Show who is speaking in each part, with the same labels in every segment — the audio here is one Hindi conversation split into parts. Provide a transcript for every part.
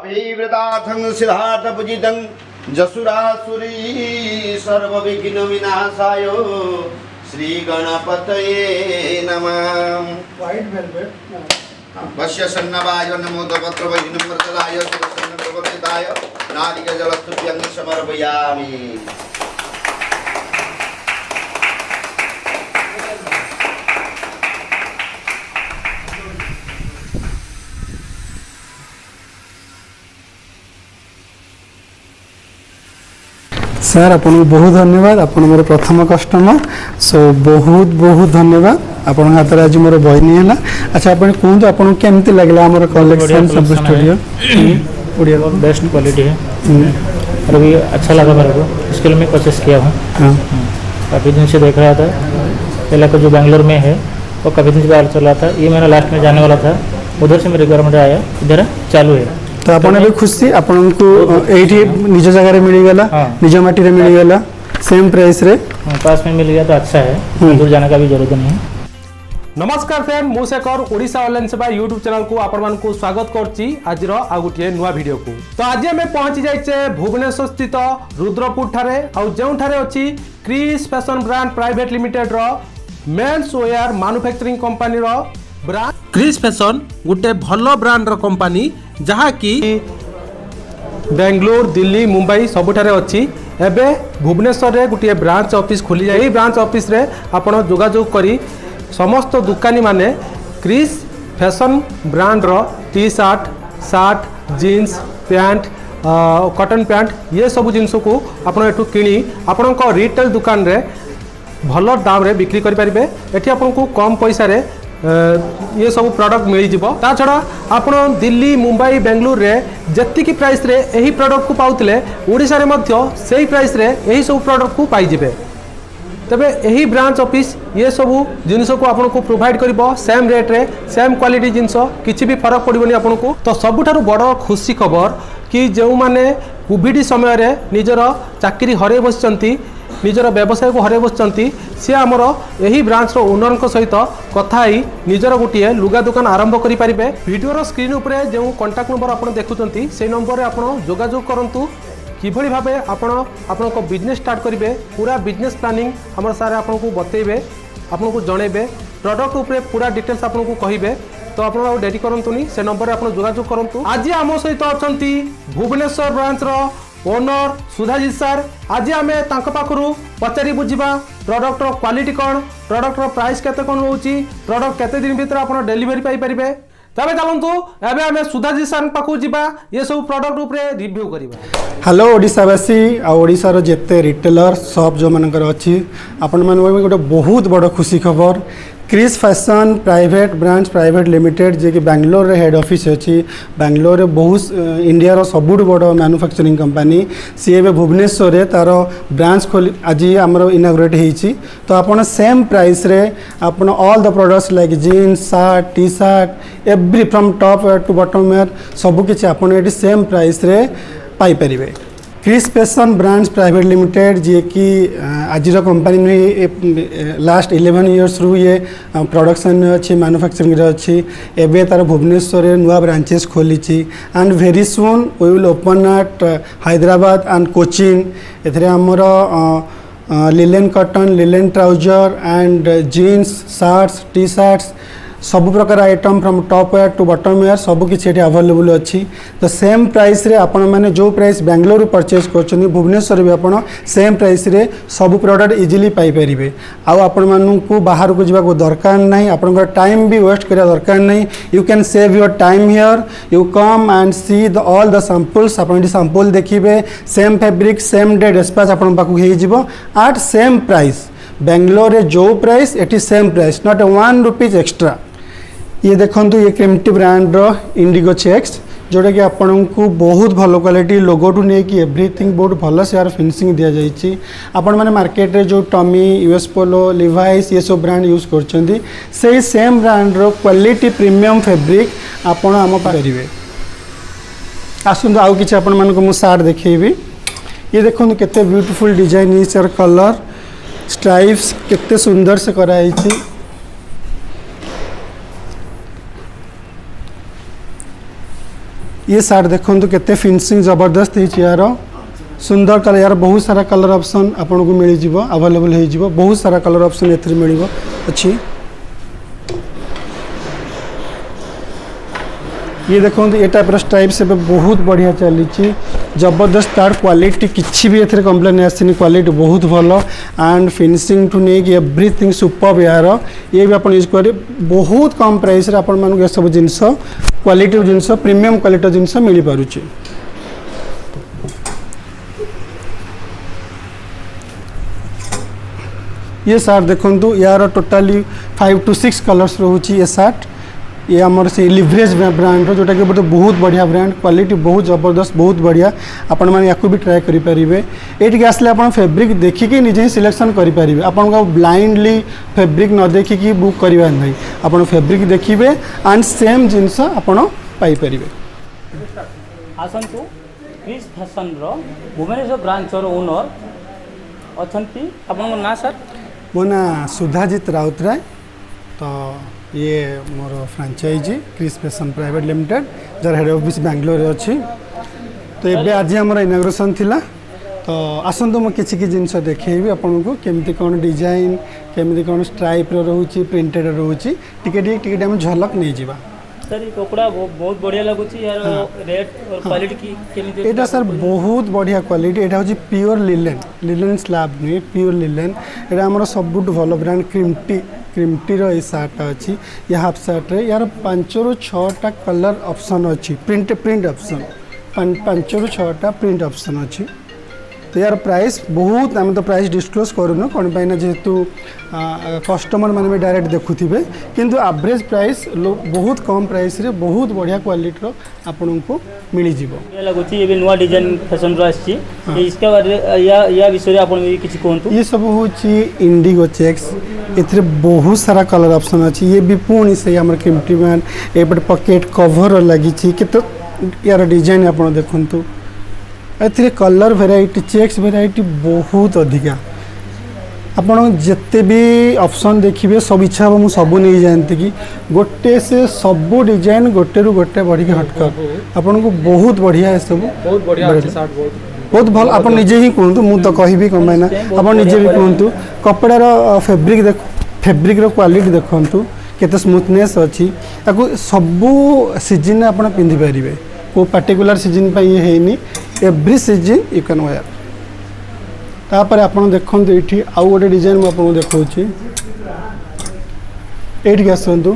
Speaker 1: अभिवृताथं सिद्धार्थपूजितं जसुरासुरी सर्वविघ्नविनाशाय श्रीगणपतये नमः।
Speaker 2: व्हाइट वेलवेट
Speaker 1: पश्य सन्नवाय नमोदपत्रवैनम्रतलाय सुरसन्नप्रवर्तिताय नारिकेलजलस्तुभ्यं समर्पयामि।
Speaker 2: सर आपन बहुत धन्यवाद। आपन मोर प्रथम कस्टमर सो बहुत बहुत धन्यवाद। आपन हाथ रे आज मोर बहिनी है। अच्छा आपन कोन तो आपन केमति लागला हमर कलेक्शन सब स्टूडियो
Speaker 3: बढ़िया बेस्ट क्वालिटी है और भी अच्छा लगा मेरे को, इसके लिए मैं परचेस किया हूँ। काफ़ी दिन से देख रहा था, पहले को जो बैंगलोर में है वो काफ़ी दिन से बाहर चल रहा था, ये मेरा लास्ट में जाने वाला था, उधर से मेरे रिक्वायरमेंट आया, इधर चालू है।
Speaker 2: तो आपन भी खुशी आपन को एठी निज जगह रे मिल गेला, निज माटी रे मिल गेला, सेम प्राइस रे
Speaker 3: पास में मिल गया तो अच्छा है, दूर जाने का भी जरूरत नहीं है।
Speaker 4: नमस्कार फ्रेंड, मु शेखर ओडिशा ऑनलाइन सेवा यूट्यूब चैनल को आपण मान को स्वागत करछि। आज रो आ गुटिए नुवा वीडियो को तो आज हमें पहुंची जाइछे भुवनेश्वर स्थित रुद्रपुर ठारे आ जेउ ठारे अछि Kris fashion brand private limited रो मेंस वेयर मैन्युफैक्चरिंग कंपनी रो ब्रांड
Speaker 5: क्रिस फैशन गोटे भल ब्रांड रो कंपनी जहा की
Speaker 4: बेंगलोर दिल्ली मुंबई सबुठारे अच्छी। एबे भुवनेश्वर रे गुटिए ब्रांच ऑफिस खोली जाए, ब्रांच ऑफिस रे आपण जोगाजोग करी समस्त दुकानी माने क्रिस फैशन ब्रांड रो T shirt shirt jeans pant cotton pant ये सब जिनस को आपण एठू किनी आपण को रिटेल दुकान रे भल दाम रे बिक्री करि परिबे। एठी आपण को कम पैसा रे ये सब प्रोडक्ट मिल जिवो। ता छड़ा आपण दिल्ली मुंबई बेंगलुरु रे जत्ती की प्राइस रे एही प्रोडक्ट को पाउतले ओडिसा रे मध्य सेही प्राइस रे एही सब प्रोडक्ट को पाई जिवे। तबे यही ब्रांच ऑफिस ये सब जिनस को आपन को प्रोवाइड करिवो सेम रेट रे सेम क्वालिटी जिनस किछि भी फरक पड़िबनी आपन को। तो सबुठारु बड़ खुशी खबर कि जो माने कोविड समय रे निजर चाकरी हरे बसचंती, निजर व्यवसाय को हरे बसचंती, से आमर यही ब्रांच रो ओनर को सहित कथा ही निजर गोटे लुगा दुकान आरंभ करि परिबे। वीडियो स्क्रीन उपरे जो कांटेक्ट नंबर आपन देखुचंती से नंबर रे आपन जोगाजोग करंतु। किभଳି भाबे आपण को बिजनेस स्टार्ट करेंगे पूरा बिजनेस प्लानिंग हमर सारे आपन को बतेबे, आपन को जणेबे, प्रोडक्ट ऊपर पूरा डिटेल्स आपन को कहिबे। तो आप डेरी करंतुनी, से नंबर रे आपन जोगाजोग करंतु। आज आम सहित अछंती भुवनेश्वर ब्रांच रो ओनर सुधाजी सर। आज आमे तांको पाखरु पचारि बुझिबा प्रोडक्ट रो क्वालिटी कोन, प्रोडक्ट रो प्राइस केते कोन होउची, प्रोडक्ट केते दिन भीतर आपन डिलीवरी पाई परिबे। तबे चलंतु एबे आमे सुधाजी सर पाखु जिबा ये सब प्रोडक्ट ऊपर रिव्यू करिबा।
Speaker 2: हेलो ओडिशावासी आ ओडिशार जेते रिटेलर शॉप जो मानकर अच्छी आपण मान गोटे बहुत बड़ खुशी खबर। Kris fashion private branch private limited जे कि बेंगलोर रे हेड ऑफिस अच्छी, बेंगलोर रे बहुत इंडिया रो सबुठ बड़ मैन्युफैक्चरिंग कंपनी सी एबे भुवनेश्वर रे तार ब्रांच खोली आज आमर इनाग्रेट होईची। तो आपण सेम प्राइस रे आपण all the products like jeans shirt T shirt every from top to bottom wear सब किछि आपण एटी सेम प्राइस रे पाई परिबे। Kris fashion brands private limited जे कि आज कंपनी में लास्ट 11 इयर्स रु ये प्रोडक्शन अच्छी मैन्युफैक्चरिंग अच्छी। एवं तार भुवनेश्वर नुआ ब्रांचेस खोली and very soon we will open at Hyderabad and Cochin. एथरे हमर linen cotton linen trouser and jeans shirts T shirts सब प्रकार item from top wear to bottom wear सब किसी अवेलेबल अच्छी। तो सेम प्राइस रे आपण मैंने जो प्राइस बेंगलोर परचेज कर भुवनेश्वर भी आप सेम प्राइस रे सब प्रोडक्ट इजिली पाइपर। आपण मानू बाहर को जावाक दरकार नहीं, आपण टाइम भी वेस्ट करा दरकार नहीं। You can save your time here, you come and see the all the samples. आप सैंपल देखिए same fabric same day dispatch आपण पाखु हो एट सेम प्राइस। बेंगलोर जो price eighty same price, not 1 rupees extra. ये देखंतु ये क्रिम्टी ब्रांड रो इंडिगो चेक्स जोटा कि आपन को बहुत भल क्वालिटी लोगो टू नहीं कि एवरीथिंग बहुत भल से यार फिनिशिंग दिया जाइए। आपण माने मार्केट रे जो टॉमी यूएस पोलो लिवाइस ये सब ब्रांड यूज करछंती से सेम ब्रांड रो क्वालिटी प्रीमियम फैब्रिक आपण आम पारिबे। आसुन आउ किछि आपण मान को मु सार्ट देखैबी। ये देखंतु केते ब्यूटीफुल डिजाइन इज और कलर स्ट्राइप्स केते सुंदर से कराइछि। ये सार्ट देखो केते फिनिशिंग जबरदस्त है यार सुंदर कलर यार बहुत सारा कलर ऑप्शन आपन को मिल जिवो अवेलेबल हो जिवो बहुत सारा कलर ऑप्शन एथरे मिलिवो अच्छी ये देखो ये टाइप स्ट्राइप से बहुत बढ़िया चली जबरदस्त तार क्वालिटी किसी भी एथरे कंप्लेन आसनी क्वालिटी बहुत भल एंड फिनिशिंग टू नेक एवरीथिंग सुपर यार ये भी आप यूज करें बहुत कम प्राइस रे आपण मानक सब जिनस क्वालिटी जिनस प्रीमियम क्वालिटी जिनस मिल पारुची ये सार्ट देखो यार टोटाली 5 to 6 कलर्स रोची ये सार्ट ये आमर से लिवरेज ब्रांड जोटा कि बहुत बढ़िया ब्रांड क्वालिटी बहुत जबरदस्त बहुत बढ़िया आपण मैंने या भी ट्राए करेंगे ये आसले आप फैब्रिक देखिकी निजे ही सिलेक्शन करेंगे आपको ब्लाइंडली फैब्रिक न देखिकी बुक करवा नहीं आप फैब्रिक देखिए एंड सेम जिनस आपरे
Speaker 6: आसतु क्रिस फैशन रो भुवनेश्वर ब्रांच ओनर अच्छी आपन ना सर
Speaker 2: मो ना सुधाजित राउतराय तो ये मोर franchise Kris fashion private limited जार हेड ऑफिस बेंगलोर अच्छी तो ये आज आम इनाग्रेसन थिला तो आसतु मुझे किसी जिनस देखी आपन को केमती कौन डिजाइन केमती कौन स्ट्राइप रोचे प्रिंटेड रोचे टिके आम झलक नहीं जावा
Speaker 6: सर ये कपड़ा बहुत बढ़िया लगुच यार रेट और क्वालिटी की केमिति
Speaker 2: एटा सर बहुत बढ़िया क्वालिटी एटा होची प्योर लिलेन स्लैब नहीं प्योर लिलेन एटा हमर सबुठ भल ब्रांड क्रिमटी रो सार्ट अच्छी ये हाफ सार्ट रे यार 5 ରୁ 6टा कलर ऑप्शन अच्छी प्रिंट ऑप्शन 5 ରୁ 6टा प्रिंट ऑप्शन अच्छी तो यार प्राइस बहुत आम तो प्राइस डिस्क्लोज करूँ कौन पाइना जेहेतु कस्टमर मैंने भी डायरेक्ट देखुवे किंतु एवरेज प्राइस बहुत कम प्राइस रे बहुत बढ़िया क्वालिटी आपन को मिल जिवो
Speaker 6: लगुच ये नुआ डिजाइन फैशन रो आछि इसका बारे या विषय आपन भी किछि कोंतु
Speaker 2: ये सब होची इंडिगो चेक्स एथरे बहुत सारा कलर ऑप्शन अच्छी ये भी पुणी से हमर क्रिमटी मैन एपट पॉकेट कवर लगी केते यार डिजाइन आपन देखंतु एथरे कलर वेराइटी चेक्स वेराइटी बहुत अधिका आपन जिते भी ऑप्शन देखिए सब इच्छा हम सब नहीं जानते कि गोटे से सब डिजाइन गोटे रु गोटे बढ़ी हटकर आपन को बहुत बढ़िया है सब
Speaker 4: बहुत बढ़िया
Speaker 2: बहुत भल आप निजे ही कहतु मुझे तो कहबी कम ना आप निजे भी कहतु कपड़ार फैब्रिक क्वालिटी देखु केते स्मूथनेस अच्छी सबू सीजन आप पिंधि पारे को पर्टिकुलर सीजन पे ये है every season you can wear तापर आपन देखंतु एठी आउ गोटे डिजाइन मैं आपको देखौछि एठी आसंतु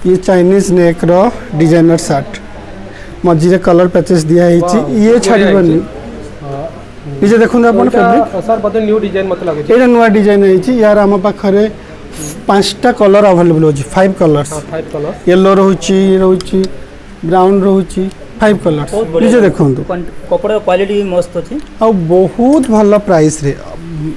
Speaker 2: ये चाइनीज नेक रो डिजाइनर शर्ट मझिरे कलर पैचेस दिया है ये छाड़ीबनी ये देखंतु आपन फैब्रिक
Speaker 4: सर बदे न्यू डिजाइन मत लागे
Speaker 2: एटा नुवा डिजाइन है यार हम पाखरे 5टा कलर अवेलेबल होछि 5 कलर्स
Speaker 4: 5 कलर
Speaker 2: येलो रहउछि ब्राउन रहउछि 5 कलर्स निजे देखंतु
Speaker 6: कपड़ा क्वालिटी मस्त अछि
Speaker 2: आ बहुत भल प्राइस रे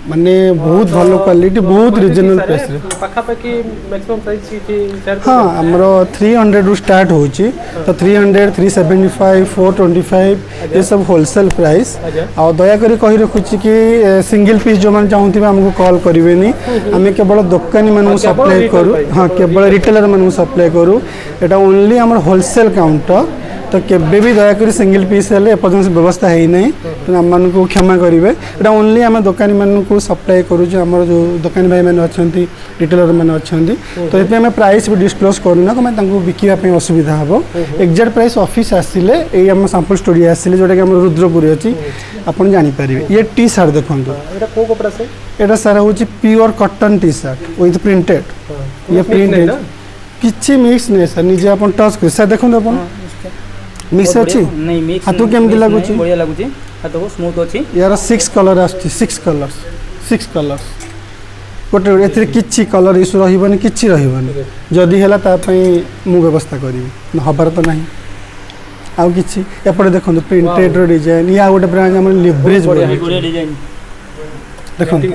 Speaker 2: माने बहुत भल क्वालिटी बहुत रिजनेबल प्राइस रे
Speaker 4: पाखा पाखी मैक्सिमम प्राइस की
Speaker 2: हां हमरो 300 रु स्टार्ट होछि तो 300 375 425 ये सब होलसेल प्राइस आ दया करी कहि रखुछि कि सिंगल पीस जो मन चाहूथिबे हमको कॉल करिवेनी हमें केवल दुकानी मानू सप्लाई करू हां केवल रिटेलर मानू सप्लाई करू एटा ओनली हमर होलसेल काउंटर तो केबे भी दया करी सिंगल पीस हेले एपर्यंत व्यवस्था है नहीं तो आम मान को क्षमा करेंगे एटा ओनली आम दुकानी मान को सप्लाई करूँ आम जो दुकानी भाई मैंने अच्छा रिटेलर मैंने अच्छा तो ये आम प्राइस भी डिस्क्लोज करूना कहीं बिकापी असुविधा हम एक्जाक्ट प्राइस ऑफिस आसिले ये आम सैंपल स्टूडियो आसिले जोटा कि आम रुद्रपुर अच्छी आपन जानीपारे ये टी शर्ट देखो यहाँ सारा हूँ pure cotton T shirt with printed ये प्रिंट किसी मिक्स नहीं सर निजे आप टच कर सर देखो आप मिक्स अच्छी
Speaker 6: नहीं मिक्स
Speaker 2: हाथ केमती लगुच
Speaker 6: बढ़िया लगुच हाथ स्मूथ अच्छी
Speaker 2: यार 6 कलर आछी 6 कलर्स गोटे एथरे किछि कलर इशू रहइबनी किछि रहइबनी जदी हैला ता पई मु व्यवस्था करिवि हबार तो नहीं आउ किछि एपटे देखंतु प्रिंटेड रो डिजाइन या गोटे ब्रांड हमर लिवरेज
Speaker 6: बढ़िया डिजाइन
Speaker 2: देखंतु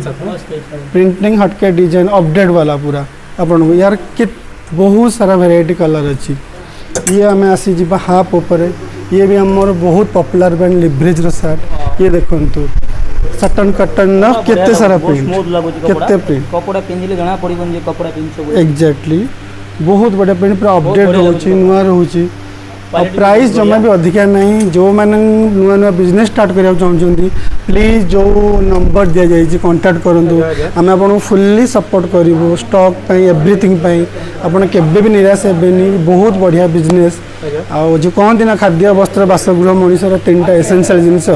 Speaker 2: प्रिंटिंग हटके डिजाइन अपडेट वाला पूरा आपन यार कि बहुत सारा वैरायटी कलर अच्छी ये आम आसी जी हाफ ऊपर ये भी हमर बहुत पॉपुलर ब्रांड लिवरेज रो शर्ट ये देखंतु सटन कटन ना केते सारा प्रिंट केते प्रिंट
Speaker 6: कपड़ा पिंधिले जणा पड़िबन जे कपड़ा पिंध सब
Speaker 2: एग्जैक्टली बहुत बड़ा प्रिंट पूरा अपडेट होची नुआ रहउची और प्राइस जमा भी अधिका नहीं जो मैंने नुआ नुआ बिजनेस स्टार्ट करने चाहते प्लीज जो नंबर दि जाइए कांटेक्ट करूँ आम आपको फुल्ली सपोर्ट करूँ स्टॉक एवरीथिंग आपड़ केबे भी निराश हेनी बहुत बढ़िया बिजनेस आउ जो कहती ना खाद्य वस्त्र बासगृह मनुष्यर 3टा एसेंशियल जिनस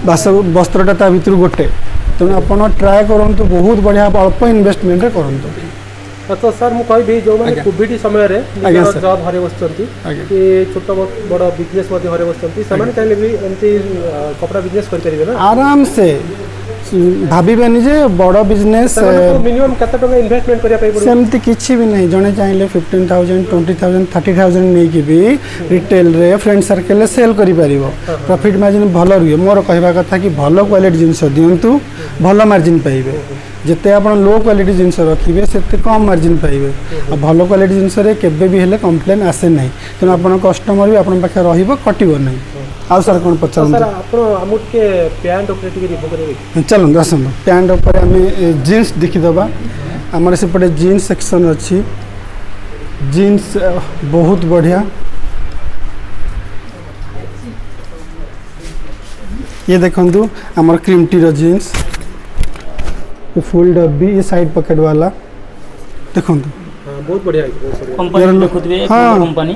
Speaker 2: बास वस्त्रटा ता भीतर गोटे तेणु आप ट्राए करूँ बहुत बढ़िया अल्प इन्वेस्टमेंट करूँ
Speaker 4: तो सर मुझे कहबी जो मैंने कोविड समय जॉब हरे बस छोट बड़ बिजनेस हरे बस चाहिए भी एमती कपड़ा बिजनेस करेंगे ना
Speaker 2: आराम से भावेनि जे बड़ बिजनेस
Speaker 4: मिनिमम केते टका इन्वेस्टमेंट करिया पड़ो
Speaker 2: सेमती किछि भी नहीं जने चाहिए 15,000 20,000 30,000 नहीं कि भी रिटेल रे फ्रेंड सर्कल रे सेल करि परिबो प्रॉफिट मार्जिन भल रुए मोर कहबा कथा कि भल क्वालिटी जिंस दियंतु भल मार्जिन पाइबे जिते आप लो क्वालिटी जिनस रखिए से कम मार्जिन पाइबे और भल क्वालिटी जिनस केबे भी हेले कंप्लेन आसे नहीं तेणु आप कस्टमर भी आपन पाखे रहिबो कटिबो नहीं आउ सर कौन पचार चलते आसतु पैंट उपर आम जीन्स देखीदबा आमर सेपटे जीन्स सेक्शन अच्छी जीन्स बहुत बढ़िया ये देखंतु आमर क्रीम टी रो जीन्स फुल डब्बी ये साइड पॉकेट वाला देखंतु
Speaker 4: बहुत बढ़िया
Speaker 6: कंपनी देखुथबे
Speaker 2: हाँ।
Speaker 6: कंपनी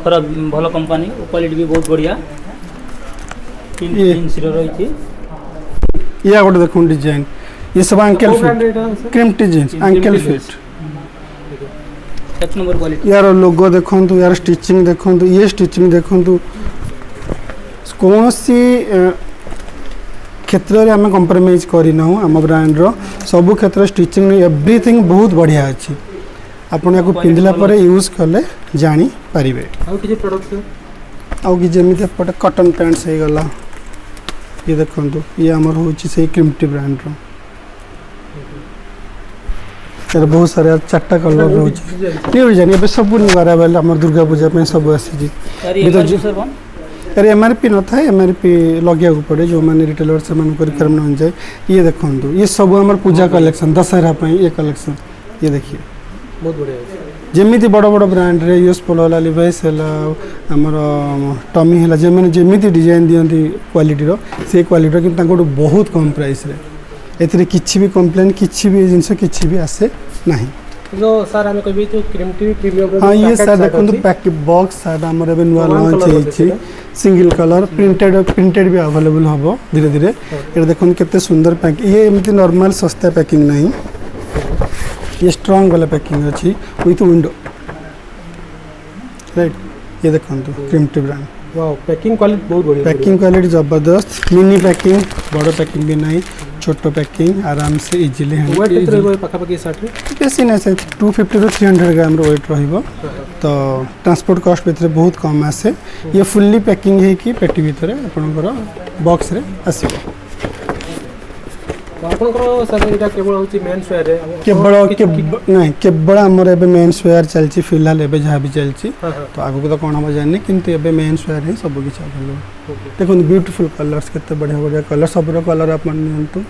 Speaker 6: खराब भलो कंपनी क्वालिटी भी बहुत बढ़िया
Speaker 2: ये-
Speaker 6: जींस रो रही थी
Speaker 2: या गोटे देखो डिजाइन ये सब uncle fit cream T jeans uncle fit
Speaker 6: एक नंबर क्वालिटी
Speaker 2: यार लोगो देखंतु यार स्टिचिंग देखंतु ये स्टिचिंग देखंतु कौन सी क्षेत्र में आम कंप्रोमाइज करना आम ब्रांड रो सब क्षेत्र स्टिचिंग एवरीथिंग बहुत बढ़िया अच्छी आपन या पिंधला पर यूज कले जानी पारिबे
Speaker 4: आउ किछि प्रोडक्ट
Speaker 2: आउ कि जेमिति एपटे कॉटन पैंट्स हो गला ये देखंतु ये हमर होची से क्रिम्टी ब्रांड रो यार बहुत सारे 4टा कलर रोची न्यू डिजाइन ये सब न्यू अराइवल हमर दुर्गा पूजा में सब आसी जी
Speaker 6: यार
Speaker 2: ये तो
Speaker 6: ये सर कौन
Speaker 2: अरे एमआरपी न था एमआरपी लगे पड़े जो मैंने रिटेलर से रिक्वायरमेंट अनुसार ये देखो ये सब हमारे पूजा कलेक्शन दशहरा ये कलेक्शन ये देखिए
Speaker 4: बहुत बढ़िया
Speaker 2: जमी बड़ बड़ ब्रांड रे यूज पोलो है लिवाइस है आमर टमी है जमी डिजाइन दिखती क्वालिटी से क्वालिटी कि बहुत कम प्राइस रे किसी भी कंप्लेन किसी भी जिनस किसी भी आसे नहीं
Speaker 4: जो सर हमें कहबी तो क्रीम टी प्रीमियम
Speaker 2: हाँ ये सर देखो पैक बॉक्स साइड आमर एबे नुआ लॉन्च होइछि सिंगल कलर प्रिंटेड भी अवेलेबल हम धीरे धीरे ये देखो केते सुंदर पैक ये एमती नॉर्मल सस्ता पैकिंग नहीं ये स्ट्रांग वाला पैकिंग अच्छी विथ विंडो राइट ये देखो cream T brand
Speaker 4: wow packing quality बहुत बढ़िया
Speaker 2: पैकिंग क्वालिटी जबरदस्त मिनी पैकिंग बड़ पैकिंग भी नहीं छोट पैकिंग आराम से इजीली
Speaker 4: वेट कितने रहबो पाखापाखि साथ
Speaker 2: बेसी ना से 250 to 300 ग्राम वेट रहिबो तो ट्रांसपोर्ट कॉस्ट भीतर बहुत कम आसे ये फुल्ली पैकिंग है कि पेटी भीतर आपनकर बॉक्स रे आसीबो
Speaker 4: आपनकर सर एटा केवल होची मेंस वेयर रे
Speaker 2: केवल नहीं केवल आमर एबे मेंस वेयर चलची फिलहाल एबे जहाँ भी चलची
Speaker 4: हाँ, हाँ।
Speaker 2: तो आगु तो कौन हम जानी किंतु एबे मेंस वेयर है सब किछ अवेलेबल देखो ब्यूटीफुल कलर्स केते बढ़िया बढ़िया कलर सब कलर आप नियंतु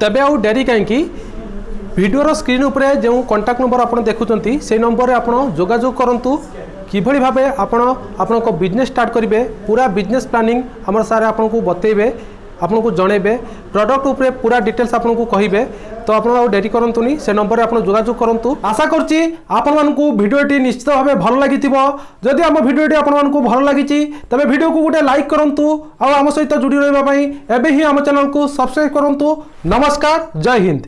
Speaker 4: तेबे आउ डेरी कहीं वीडियोर स्क्रीन उपरे जो कांटेक्ट नंबर आप देखुंत से नंबर आप जोगाजोग करूँ किभली भावे आपण बिजनेस स्टार्ट करेंगे पूरा बिजनेस प्लानिंग आम सारे आपको बतेबे आपन को जनइबे प्रोडक्ट उपरे पूरा डिटेल्स आपन को कहिबे तो आप डेरी करंतुनी से नंबर आप जोगाजोग करंतु आशा करछि आपन मानकु वीडियोटी निश्चित भावे भल लागिथिबो जदि हम वीडियोटी आपन मानकु भल लागिछि तबे वीडियो को गोटे लाइक करंतु आ हम सहित जुड़ी रहबा पई एबे ही हम चैनल को सब्सक्राइब करंतु नमस्कार जय हिंद।